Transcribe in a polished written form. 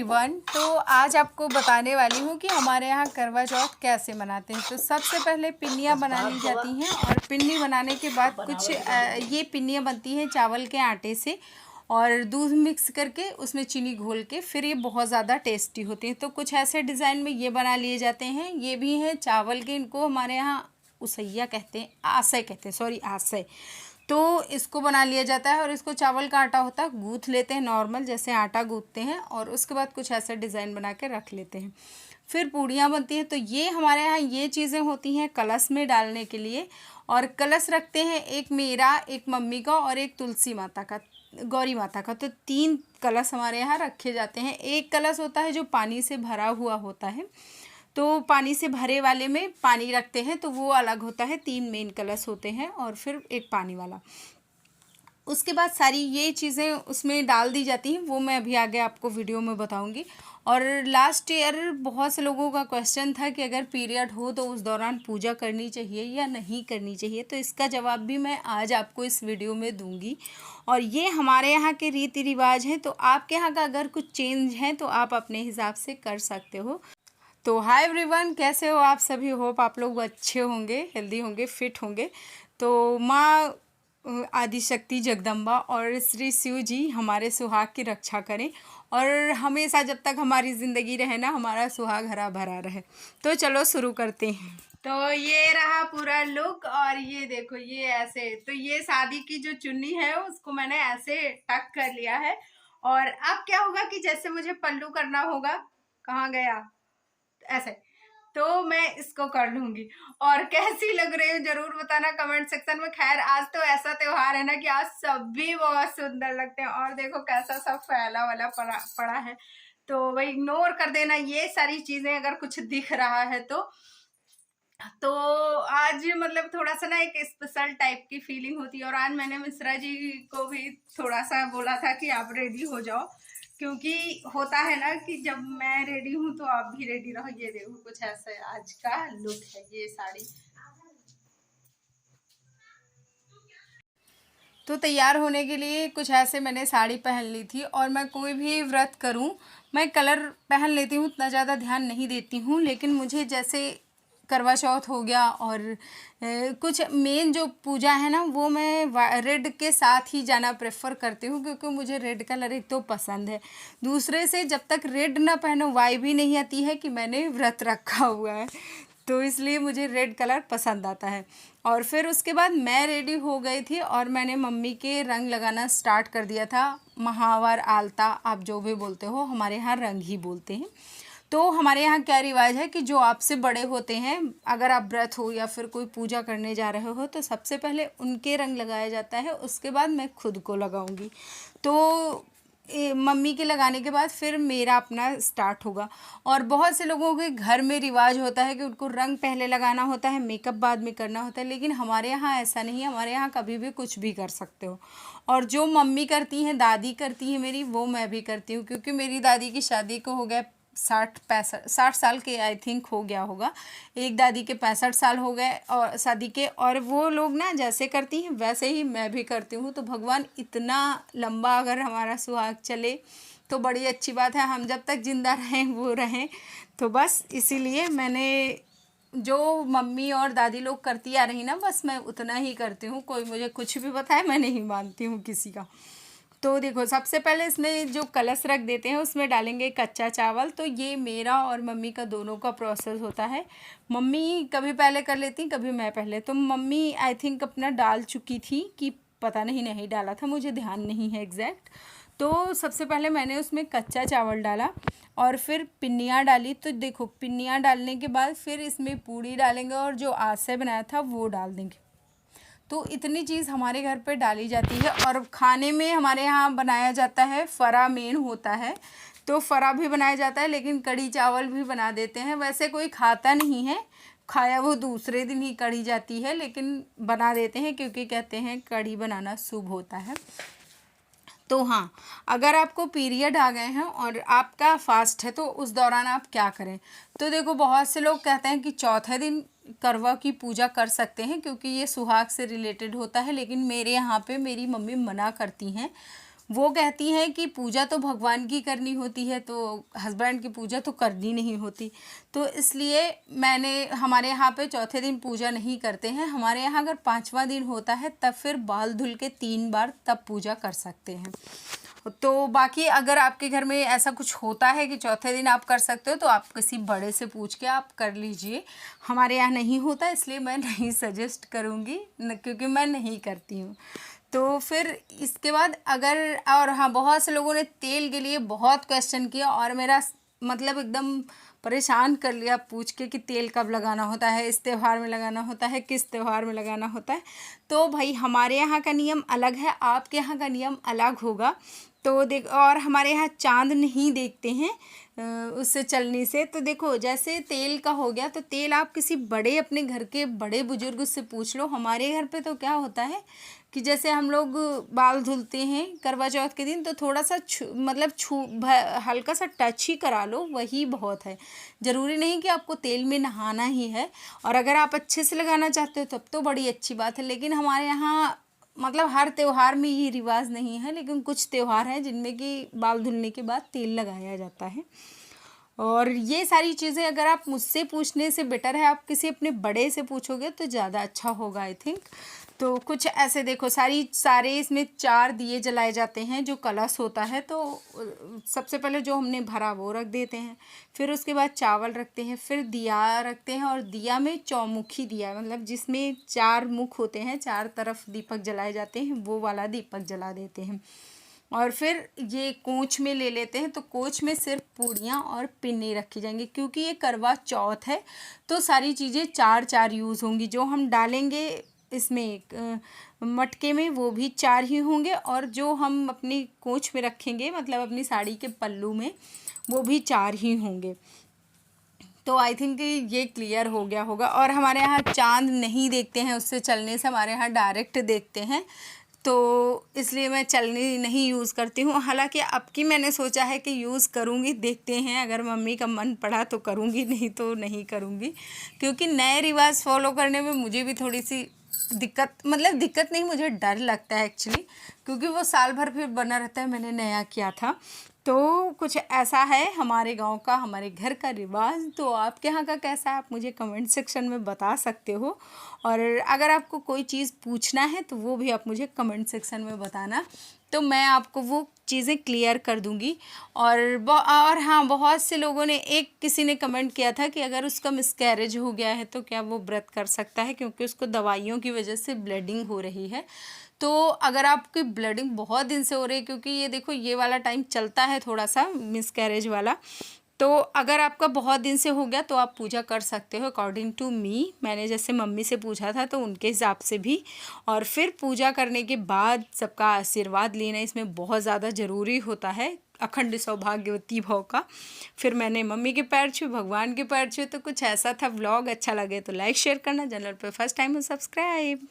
Everyone. तो आज आपको बताने वाली हूँ कि हमारे यहाँ करवा चौथ कैसे मनाते हैं। तो सबसे पहले पिन्नियाँ बना ली जाती हैं और पिन्नी बनाने के बाद कुछ ये पिन्नियाँ बनती हैं चावल के आटे से और दूध मिक्स करके उसमें चीनी घोल के, फिर ये बहुत ज़्यादा टेस्टी होती हैं। तो कुछ ऐसे डिज़ाइन में ये बना लिए जाते हैं। ये भी हैं चावल के, इनको हमारे यहाँ उसैया कहते हैं, आसै कहते हैं, सॉरी आसै। तो इसको बना लिया जाता है और इसको चावल का आटा होता है, गूँथ लेते हैं नॉर्मल जैसे आटा गूँथते हैं और उसके बाद कुछ ऐसा डिज़ाइन बना के रख लेते हैं। फिर पूड़ियाँ बनती हैं। तो ये हमारे यहाँ ये चीज़ें होती हैं कलश में डालने के लिए, और कलश रखते हैं एक मेरा, एक मम्मी का और एक तुलसी माता का, गौरी माता का। तो 3 कलश हमारे यहाँ रखे जाते हैं। एक कलश होता है जो पानी से भरा हुआ होता है, तो पानी से भरे वाले में पानी रखते हैं, तो वो अलग होता है। 3 मेन कलश होते हैं और फिर एक पानी वाला। उसके बाद सारी ये चीज़ें उसमें डाल दी जाती हैं, वो मैं अभी आगे आपको वीडियो में बताऊंगी। और लास्ट ईयर बहुत से लोगों का क्वेश्चन था कि अगर पीरियड हो तो उस दौरान पूजा करनी चाहिए या नहीं करनी चाहिए, तो इसका जवाब भी मैं आज आपको इस वीडियो में दूंगी। और ये हमारे यहाँ के रीति रिवाज हैं, तो आपके यहाँ का अगर कुछ चेंज है तो आप अपने हिसाब से कर सकते हो। तो हाय एवरीवन, कैसे हो आप सभी? होप आप लोग अच्छे होंगे, हेल्दी होंगे, फिट होंगे। तो माँ आदिशक्ति जगदम्बा और श्री शिव जी हमारे सुहाग की रक्षा करें और हमेशा जब तक हमारी ज़िंदगी रहे ना, हमारा सुहाग हरा भरा रहे। तो चलो शुरू करते हैं। तो ये रहा पूरा लुक, और ये देखो ये ऐसे, तो ये शादी की जो चुन्नी है उसको मैंने ऐसे टक कर लिया है। और अब क्या होगा कि जैसे मुझे पल्लू करना होगा, कहाँ गया, ऐसे, तो मैं इसको कर लूंगी। और कैसी लग रही है जरूर बताना कमेंट सेक्शन में। खैर आज तो ऐसा त्योहार है ना कि आज सभी बहुत सुंदर लगते हैं। और देखो कैसा सब फैला वाला पड़ा है, तो वही इग्नोर कर देना ये सारी चीजें अगर कुछ दिख रहा है तो आज मतलब थोड़ा सा ना एक स्पेशल टाइप की फीलिंग होती है। और आज मैंने मिश्रा जी को भी थोड़ा सा बोला था कि आप रेडी हो जाओ, क्योंकि होता है ना कि जब मैं रेडी हूँ तो आप भी रेडी रहो। ये देखो कुछ ऐसा आज का लुक है। ये साड़ी तो तैयार होने के लिए कुछ ऐसे मैंने साड़ी पहन ली थी। और मैं कोई भी व्रत करूं, मैं कलर पहन लेती हूँ, उतना ज़्यादा ध्यान नहीं देती हूँ। लेकिन मुझे जैसे करवा चौथ हो गया और कुछ मेन जो पूजा है ना, वो मैं रेड के साथ ही जाना प्रेफर करती हूँ, क्योंकि मुझे रेड कलर एक तो पसंद है, दूसरे से जब तक रेड ना पहनो वाई भी नहीं आती है कि मैंने व्रत रखा हुआ है। तो इसलिए मुझे रेड कलर पसंद आता है। और फिर उसके बाद मैं रेडी हो गई थी और मैंने मम्मी के रंग लगाना स्टार्ट कर दिया था। महावर, आलता, आप जो भी बोलते हो, हमारे यहाँ रंग ही बोलते हैं। तो हमारे यहाँ क्या रिवाज है कि जो आपसे बड़े होते हैं, अगर आप व्रत हो या फिर कोई पूजा करने जा रहे हो, तो सबसे पहले उनके रंग लगाया जाता है, उसके बाद मैं खुद को लगाऊंगी। तो मम्मी के लगाने के बाद फिर मेरा अपना स्टार्ट होगा। और बहुत से लोगों के घर में रिवाज होता है कि उनको रंग पहले लगाना होता है, मेकअप बाद में करना होता है, लेकिन हमारे यहाँ ऐसा नहीं है। हमारे यहाँ कभी भी कुछ भी कर सकते हो। और जो मम्मी करती हैं, दादी करती है मेरी, वो मैं भी करती हूँ, क्योंकि मेरी दादी की शादी को हो गया 60 साल के, आई थिंक हो गया होगा। एक दादी के 65 साल हो गए और शादी के, और वो लोग ना जैसे करती हैं वैसे ही मैं भी करती हूँ। तो भगवान इतना लंबा अगर हमारा सुहाग चले तो बड़ी अच्छी बात है, हम जब तक जिंदा रहें वो रहें। तो बस इसीलिए मैंने जो मम्मी और दादी लोग करती आ रही ना, बस मैं उतना ही करती हूँ। कोई मुझे कुछ भी बताए मैं नहीं मानती हूँ किसी का। तो देखो सबसे पहले इसमें जो कलश रख देते हैं उसमें डालेंगे कच्चा चावल। तो ये मेरा और मम्मी का दोनों का प्रोसेस होता है। मम्मी कभी पहले कर लेती, कभी मैं पहले। तो मम्मी आई थिंक अपना डाल चुकी थी कि पता नहीं डाला था, मुझे ध्यान नहीं है एग्जैक्ट। तो सबसे पहले मैंने उसमें कच्चा चावल डाला और फिर पिन्नियाँ डाली। तो देखो पिन्नियाँ डालने के बाद फिर इसमें पूड़ी डालेंगे और जो आसे बनाया था वो डाल देंगे। तो इतनी चीज़ हमारे घर पे डाली जाती है। और खाने में हमारे यहाँ बनाया जाता है, फरा मेन होता है, तो फरा भी बनाया जाता है, लेकिन कढ़ी चावल भी बना देते हैं। वैसे कोई खाता नहीं है, खाया वो दूसरे दिन ही कढ़ी जाती है, लेकिन बना देते हैं क्योंकि कहते हैं कढ़ी बनाना शुभ होता है। तो हाँ, अगर आपको पीरियड आ गए हैं और आपका फास्ट है तो उस दौरान आप क्या करें। तो देखो बहुत से लोग कहते हैं कि चौथे दिन करवा की पूजा कर सकते हैं, क्योंकि ये सुहाग से रिलेटेड होता है, लेकिन मेरे यहाँ पे मेरी मम्मी मना करती हैं। वो कहती हैं कि पूजा तो भगवान की करनी होती है, तो हस्बैंड की पूजा तो करनी नहीं होती। तो इसलिए हमारे यहाँ पे चौथे दिन पूजा नहीं करते हैं। हमारे यहाँ अगर 5वां दिन होता है तब फिर बाल धुल के 3 बार तब पूजा कर सकते हैं। तो बाकी अगर आपके घर में ऐसा कुछ होता है कि चौथे दिन आप कर सकते हो तो आप किसी बड़े से पूछ के आप कर लीजिए। हमारे यहाँ नहीं होता, इसलिए मैं नहीं सजेस्ट करूँगी क्योंकि मैं नहीं करती हूँ। तो फिर इसके बाद और हाँ, बहुत से लोगों ने तेल के लिए बहुत क्वेश्चन किया और मेरा मतलब एकदम परेशान कर लिया पूछ के कि तेल कब लगाना होता है, इस त्यौहार में लगाना होता है, किस त्यौहार में लगाना होता है। तो भाई हमारे यहाँ का नियम अलग है, आपके यहाँ का नियम अलग होगा। तो और हमारे यहाँ चांद नहीं देखते हैं उससे चलने से। तो देखो जैसे तेल का हो गया, तो तेल आप किसी बड़े अपने घर के बड़े बुजुर्ग से पूछ लो। हमारे घर पे तो क्या होता है कि जैसे हम लोग बाल धुलते हैं करवा चौथ के दिन, तो थोड़ा सा हल्का सा टच ही करा लो, वही बहुत है। ज़रूरी नहीं कि आपको तेल में नहाना ही है। और अगर आप अच्छे से लगाना चाहते हो तब तो बड़ी अच्छी बात है। लेकिन हमारे यहाँ मतलब हर त्यौहार में ये रिवाज नहीं है, लेकिन कुछ त्यौहार हैं जिनमें कि बाल धुलने के बाद तेल लगाया जाता है। और ये सारी चीज़ें अगर आप मुझसे पूछने से बेटर है आप किसी अपने बड़े से पूछोगे तो ज़्यादा अच्छा होगा आई थिंक। तो कुछ ऐसे देखो सारे इसमें 4 दिए जलाए जाते हैं जो कलश होता है। तो सबसे पहले जो हमने भरा वो रख देते हैं, फिर उसके बाद चावल रखते हैं, फिर दिया रखते हैं। और दिया में चौमुखी दिया मतलब जिसमें 4 मुख होते हैं, 4 तरफ दीपक जलाए जाते हैं, वो वाला दीपक जला देते हैं। और फिर ये कोंच में ले लेते हैं। तो कोंच में सिर्फ पूड़ियाँ और पिन्नी रखी जाएंगी क्योंकि ये करवा चौथ है। तो सारी चीज़ें 4 यूज़ होंगी। जो हम डालेंगे इसमें मटके में वो भी 4 ही होंगे, और जो हम अपनी कोंच में रखेंगे मतलब अपनी साड़ी के पल्लू में वो भी 4 ही होंगे। तो आई थिंक ये क्लियर हो गया होगा। और हमारे यहाँ चांद नहीं देखते हैं उससे चलने से, हमारे यहाँ डायरेक्ट देखते हैं, तो इसलिए मैं चलनी नहीं यूज़ करती हूँ। हालांकि अब की मैंने सोचा है कि यूज़ करूँगी, देखते हैं अगर मम्मी का मन पड़ा तो करूँगी, नहीं तो नहीं करूँगी। क्योंकि नए रिवाज फॉलो करने में मुझे भी थोड़ी सी दिक्कत नहीं, मुझे डर लगता है एक्चुअली, क्योंकि वो साल भर फिर बना रहता है। मैंने नया किया था, तो कुछ ऐसा है हमारे गांव का, हमारे घर का रिवाज। तो आपके यहाँ का कैसा है आप मुझे कमेंट सेक्शन में बता सकते हो। और अगर आपको कोई चीज़ पूछना है तो वो भी आप मुझे कमेंट सेक्शन में बताना, तो मैं आपको वो चीज़ें क्लियर कर दूंगी। और हाँ, बहुत से लोगों ने किसी ने कमेंट किया था कि अगर उसका मिसकैरेज हो गया है तो क्या वो व्रत कर सकता है, क्योंकि उसको दवाइयों की वजह से ब्लीडिंग हो रही है। तो अगर आपकी ब्लीडिंग बहुत दिन से हो रही है, क्योंकि ये देखो ये वाला टाइम चलता है थोड़ा सा मिसकैरेज वाला, तो अगर आपका बहुत दिन से हो गया तो आप पूजा कर सकते हो अकॉर्डिंग टू मी। मैंने जैसे मम्मी से पूछा था तो उनके हिसाब से भी। और फिर पूजा करने के बाद सबका आशीर्वाद लेना इसमें बहुत ज़्यादा ज़रूरी होता है, अखंड सौभाग्यवती भव का। फिर मैंने मम्मी के पैर छुए, भगवान के पैर छुए। तो कुछ ऐसा था व्लॉग। अच्छा लगे तो लाइक शेयर करना, चैनल पर फर्स्ट टाइम हो सब्सक्राइब।